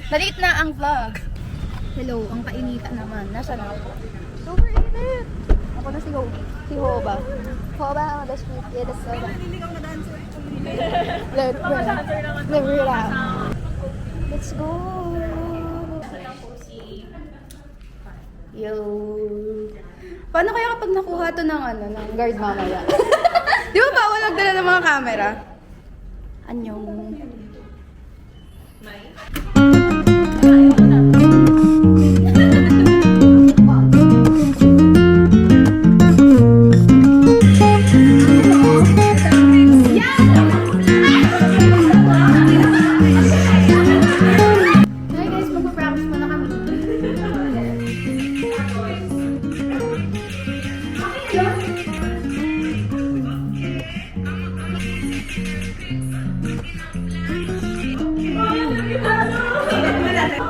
Nalit na ang vlog. Hello, ang kainitan naman. Nasaan ako? Super init! Ako na si Ho. Si Hoba. Hoba, oh, the sweet. Yeah, the soda. Naliligaw na dancer. Never lang. Let's go! Yo! Paano kaya kapag nakuha to ng ng guard mamaya? Di ba bawal magdala ng mga camera? Anyong. Hi guys, magpa-practice muna kami.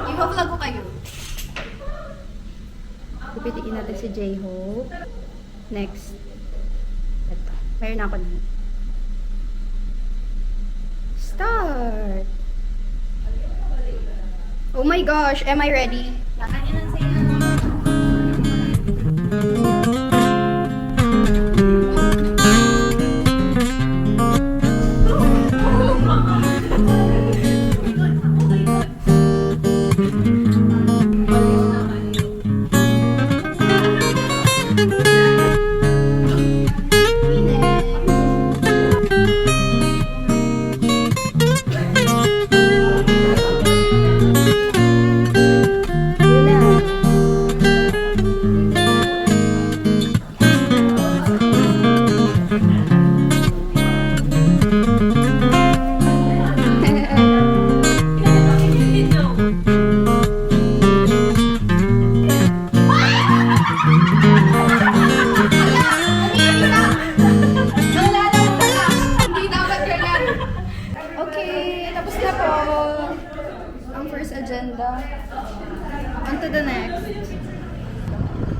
I-vlog ko kayo. Pipitiin natin si J-Hope. Next. Ito. Mayroon ako na. Start! Oh my gosh, am I ready? Okay, tapos na po ang first agenda. On to the next.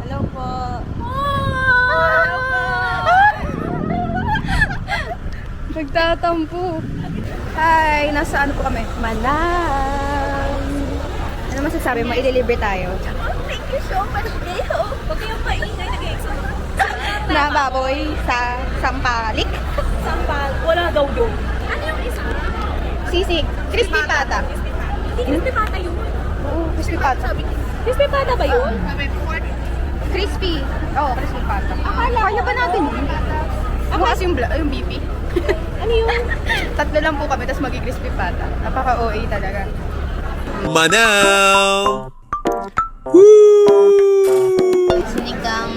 Hello po. Nagtatampo. Hi, nasa ano po kami? Malang. Ano masasabi mo? I-deliver tayo. Thank you so much, Leo. Huwag kayong maingay. Nag-exam. Na baboy sa sampalik. Sampal. Wala daw doon. Ano yung isa? Sisig. Crispy pata. Hindi crispy pata yun. Oo, crispy pata. Crispy pata ba yun? Crispy. Oo, crispy pata. Kaya ba natin yun? Ako kasi yung BP. Ano yun? Tatlo lang po kami, tapos magi-crispy pata. Napaka-OA talaga. Manaw! Sinigang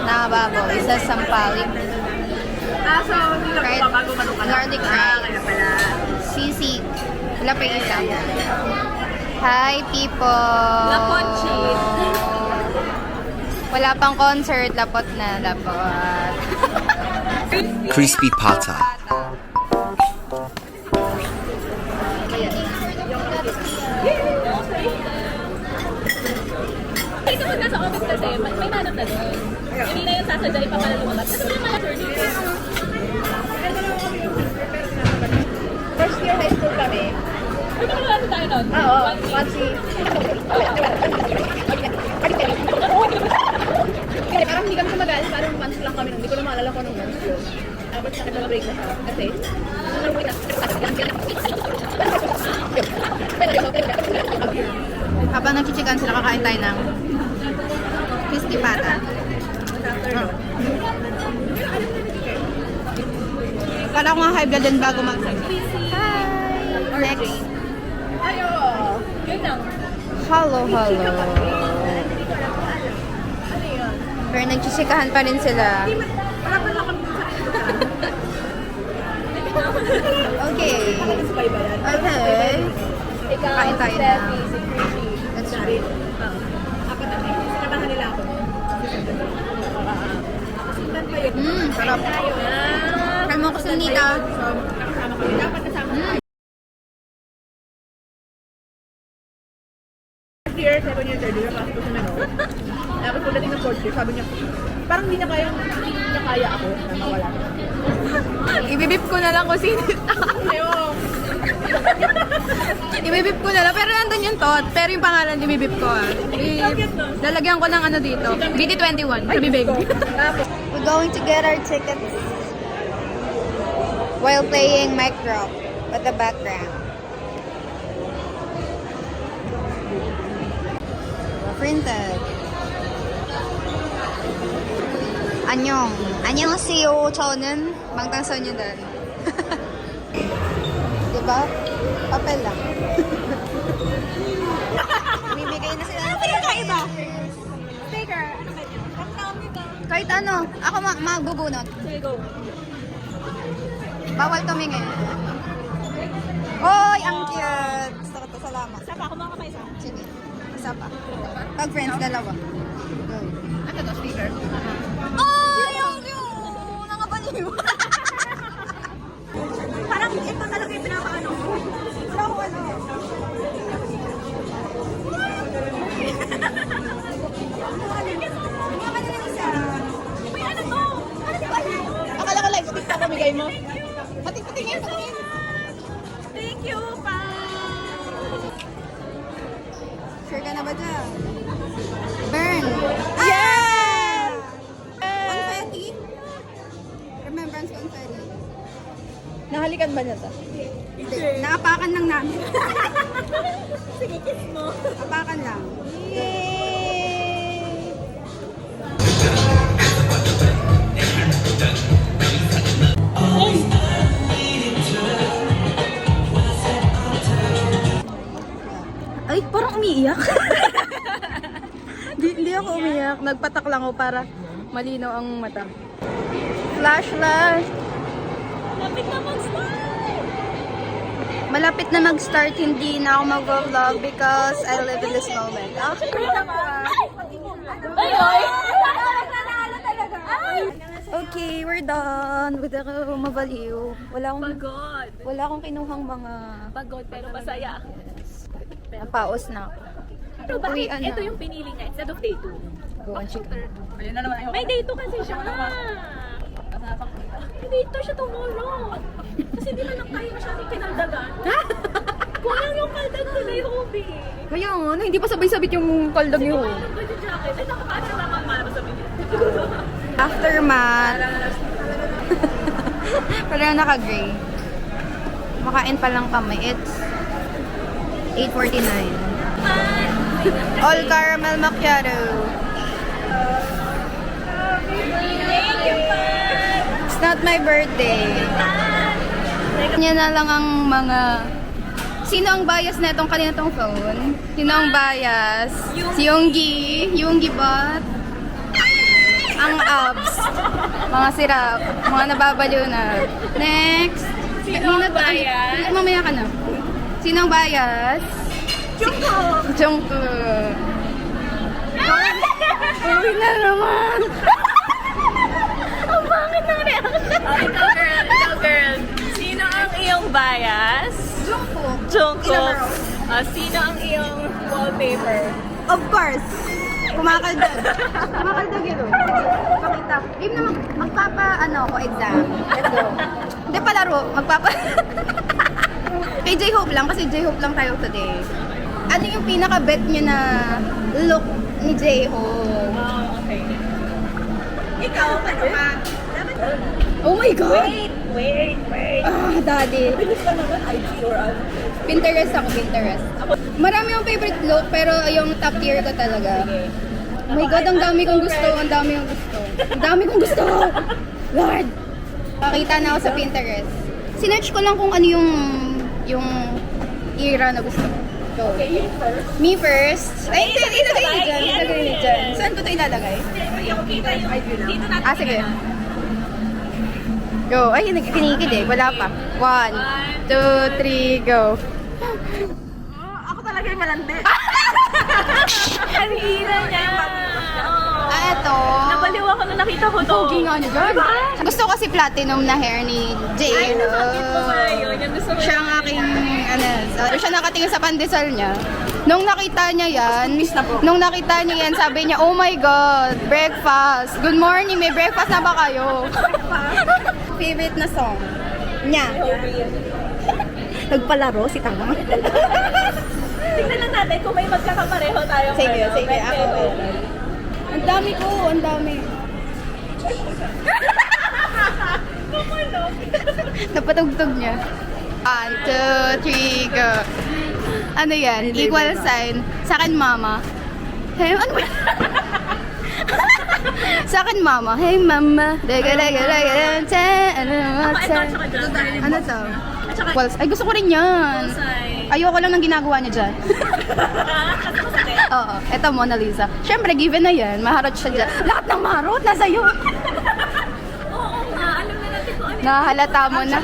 na baboy sa sampalik. So, hindi lang Right. po bago malukan. Garlic rice. Kaya pala. Sisig. Wala pa yung isa. Hi, people! Lapot cheese. Wala pang concert. Lapot na, lapot. Crispy pata. Ito pag nasa office kasi, may manap na doon. Hindi na yung sasadya pa pala lumabas. Kasi wala mga service. First year high school kami. Ito na lang tayo nun. Oo, Watsi. Parang hindi kami tumagal, parang months lang kami. Hindi ko na maalala ko nung months yun. Tapos nakita-break na siya. Kasi, habang nagchichikan sila, kakain tayo ng crispy pata. Kala ko nga high blood din bago mag-sexy. Hi! Next. Ayo! Yun lang. Hello, hello. Pero nagchisikahan pa rin sila. Okay. Okay. Kain tayo na. Let's try. Apat na kayo. Sinamahan nila ako. Sindan pa yun. Sarap. Kaya mo kasi nita. Nakasama ko. Dapat kasama ko. Year, 7 years earlier, pasok ko sa Manok. Tapos pagdating ng 4th year, sabi niya, parang hindi niya kaya ako na mawala. Ibibip ko na lang kung sino. Ayun. Ibibip ko na lang. Pero nandun yung tot. Pero yung pangalan, ibibip ko ah. Lalagyan ko ng ano dito. BT21 sa bibig. We're going to get our tickets while playing mic drop at the background. Printed. 안녕하세요. 저는 방탄소년단. Diba? Papel lang. Bibigay na sila. Ano kakaiba? Sticker. Kahit ano. Ako magbubunot. Sige, go. Bawal tumingin. Oy, ang cute. Gusto ko to. Salamat. Isa pa, kumaka pa isa. Sige. Isa pa. Pag friends, dalawa. Go. Ito to, speaker. Ay, ang cute. Nakabaliw. Parang ito talaga yung pinaka-ano. Wala ko ano. May ano to? Akala ko live stick pa pamigay mo. Patingin. Thank you, pa. Sure ka na ba dyan? Burn! Yes! Confetti? Remembrance confetti. Nahalikan ba niya to? Hindi. Naapakan lang namin. Sige, kiss mo. Apakan lang. Ay, parang umiiyak. Hindi ako umiiyak. Nagpatak lang ako para malinaw ang mata. Flash. Lapit na mag-start. Malapit na mag-start, hindi na ako mag-vlog because I live in this moment. Okay, we're done with the mabaliw. Wala akong kinuhang mga Pagod pero masaya. napaos na ako. Pero bakit Uwian na. ito yung pinili niya instead of day 2? Go on, chicken. Ayun na naman. May day 2 kasi siya. May day 2 siya tomorrow. Kasi di na lang tayo masyadong kinaldagan. Kulang yung kaldag ko na yung hobby. Kaya nga, hindi pa sabay-sabit yung kaldag yun. Ang budget jacket. Ay, nakakaasya naman para masabihin. Aftermath. Parang naka-gray. Makain pa lang kami. It's 8:49. All caramel macchiato. It's not my birthday. Kanya na lang ang mga... Sino ang bias na itong kanina tong phone? Sino ang bias? Si Yonggi bot. Ang abs. Mga sirap. Mga nababaliw na. Next. Sino ang bias? Mamaya ka na. Sino ang bias? Jungkook. Uy na naman. Ang pangit ng reaction. Ikaw girl. Sino ang iyong bias? Jungkook. Sino ang iyong wallpaper? Of course. Kumakaldag. Kumakaldag yun. Sige, pakita. Game na magpapa, exam. Let's go. Hindi palaro. Kay J-Hope lang, kasi J-Hope lang tayo today. Ano yung pinaka-bet nyo na look ni J-Hope? Okay. Ikaw, ano ka? Oh my God! Wait. Daddy. Bilis ka naman, IG or ano? Pinterest ako, Pinterest. Marami yung favorite look, pero yung top tier ko talaga. Oh my God, ang dami kong gusto. Lord! Pakita na ako sa Pinterest. Sinearch ko lang kung ano yung era na gusto ko. Go. Okay, you first. Me first. Ay, ilagay niyo dyan. Saan ko ito ilalagay? Yung kita yung IG lang. Dito natin. Sige. Go. Ay, kinikid eh. Wala pa. 1, 2, 3, go. Ako talaga yung malandi. Ang hina niya. Eto. Nabaliw ako nung nakita ko to. Pogi nga niya dyan. Gusto ko kasi platinum na hair ni Jay. Ay, nasakit mo ba yun? Yung gusto mo Siya ang aking, siya nakatingin sa pandesal niya. Nung nakita niya yan, sabi niya, oh my God, breakfast. Good morning, may breakfast na ba kayo? Favorite na song niya. Nagpalaro si Tama. Tignan lang natin kung may magkakapareho tayo. Sige, sige, ako. Ang dami ko, ang dami. Napatugtog niya. 1, 2, 3, go. Ano yan? Equal sign. Sa akin, mama. Hey, ano ba? Sa akin, mama. Hey, mama. Lega, lega, lega, ano to? Equal, ay, gusto ko rin yan. Ayoko lang ng ginagawa niya dyan. Oo, eto Mona Lisa. Siyempre, given na yan. Maharot siya dyan. Lahat ng maharot, nasa iyo. Oo nga, alam na natin kung ano yung Nahalata mo na.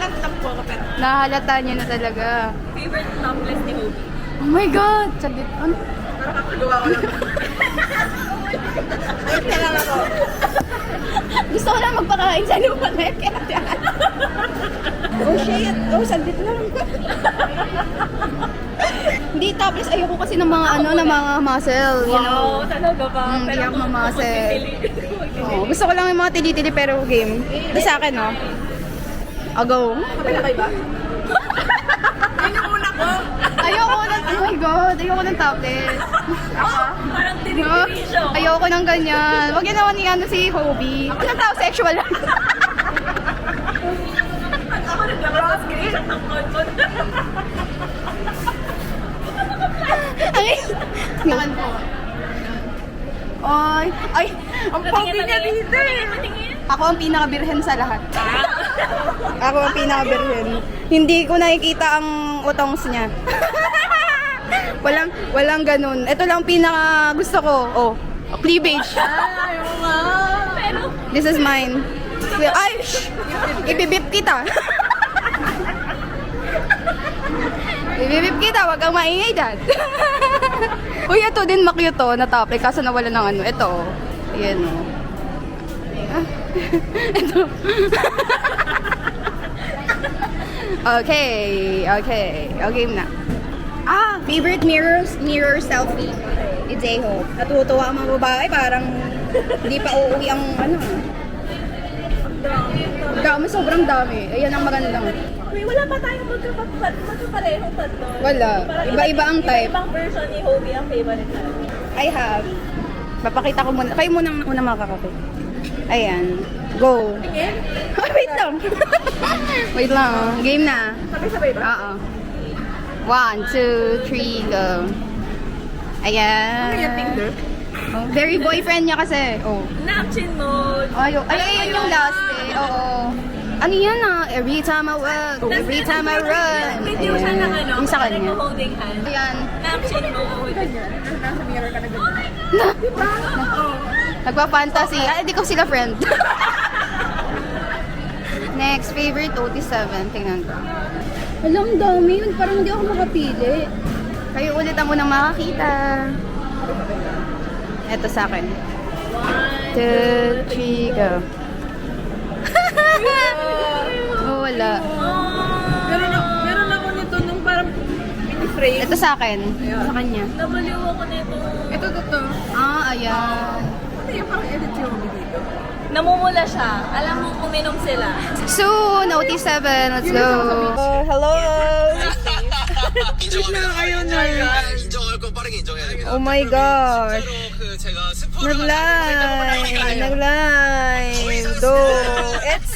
Nahalata niya na talaga. favorite topless ni Hobie. Oh my God! Saglit. Ano? Gusto ko lang magpakain sa lupa na yan. Oh shit! Oh, saglit lang. Hindi, tapos ayoko kasi ng mga ng mga muscle, you know. Wow, talaga ba? Hindi ako mamasel. magpipili. Oh, gusto ko lang yung mga tili-tili pero game. Ito sa akin, no? Go. Ayoko ng, oh my God, ayoko ng topless. Parang No? tinitiri-show. Ayoko ng ganyan. Huwag yan naman ni si Hobie. Ako ng tao sexual lang. Ako nagkaka-screenshot ng content. Ay, naman po. Ay, ang pogi niya dito eh. Ako ang pinaka-birhen sa lahat. Ako ang pinaka-birhen. Hindi ko nakikita ang utongs niya. walang ganun. Ito lang pinaka gusto ko. Oh, cleavage. Pero, This is mine. Ay, shh! Ibibip kita. Ibibip kita, wag kang maingay dad. Uy, ito din makyut to na topic kaso nawala ng ano. Ito, oh. Ayan, oh. Ito. Okay, na. Favorite mirror selfie. It's A-Hope. Natutuwa ang mga babae, parang hindi pa uuwi ang dami, sobrang dami. Ayan ang magandang. Uy, wala pa tayong magkaparehong tatlo. Wala. Parang Iba-iba ang type. Iba-ibang version ni Hobie ang favorite natin. I have. Papakita ko muna. Kayo muna ang una makakape. Ayan. Go. Tingin? Ay, wait lang. Wait lang. Game na. Sabay-sabay ba? Oo. 1, 2, 3, go. Ayan. Ano yung Tinder? Oh, very boyfriend niya kasi. Oh. Napchin mode. Ayun yung last eh. Oo. Ano yan Every time I walk, every time I run. Video siya ng ano, Yung sa kanya. holding hand. Ayan. Napchin mode. Nasa mirror ka na ganyan. Nagpa-fantasy. Hindi ko sila friend. Next, favorite OT7. Tingnan ko. Alam, dami yun. Parang hindi ako makapili. Kayo ulit ang unang makakita. Ito sa akin. 1, 2, 3, go. Oh, wala. Meron ako nito nung parang mini-frame. Ito sa akin. Sa kanya. Nabaliw ako nito. Ito. Ayan. Ano yung parang edit yung dito? Namumula siya. Alam mo, uminom sila. Soon, OT7. Let's go. Hello. 인정할 건 빠르게 인정해야 됩니다. Oh my gosh. 제가 스포를 Nag-live. It's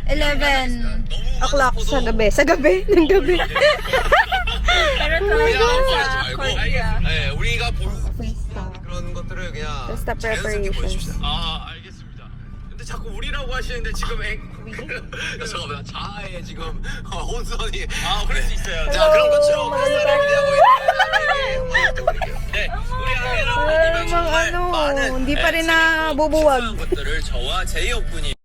11 o'clock sa gabi. Sa gabi? Ng gabi. Pero talaga sa Korea. 네, 우리가 보는 그런 것들을 그냥 Just the 자연스럽게 preparations. 보여줍시다. 아, 알겠습니다. 근데 자꾸 우리라고 하시는데 지금 잠깐만 자아에 지금 혼선이 그럴 수 있어요. 자, 그런 것처럼 혼선을 기대하고 있는 네, 우리 아미랑 정말 많은 hindi pa rin nabubuwag. 소소한 것들을 저와 제이홉 분이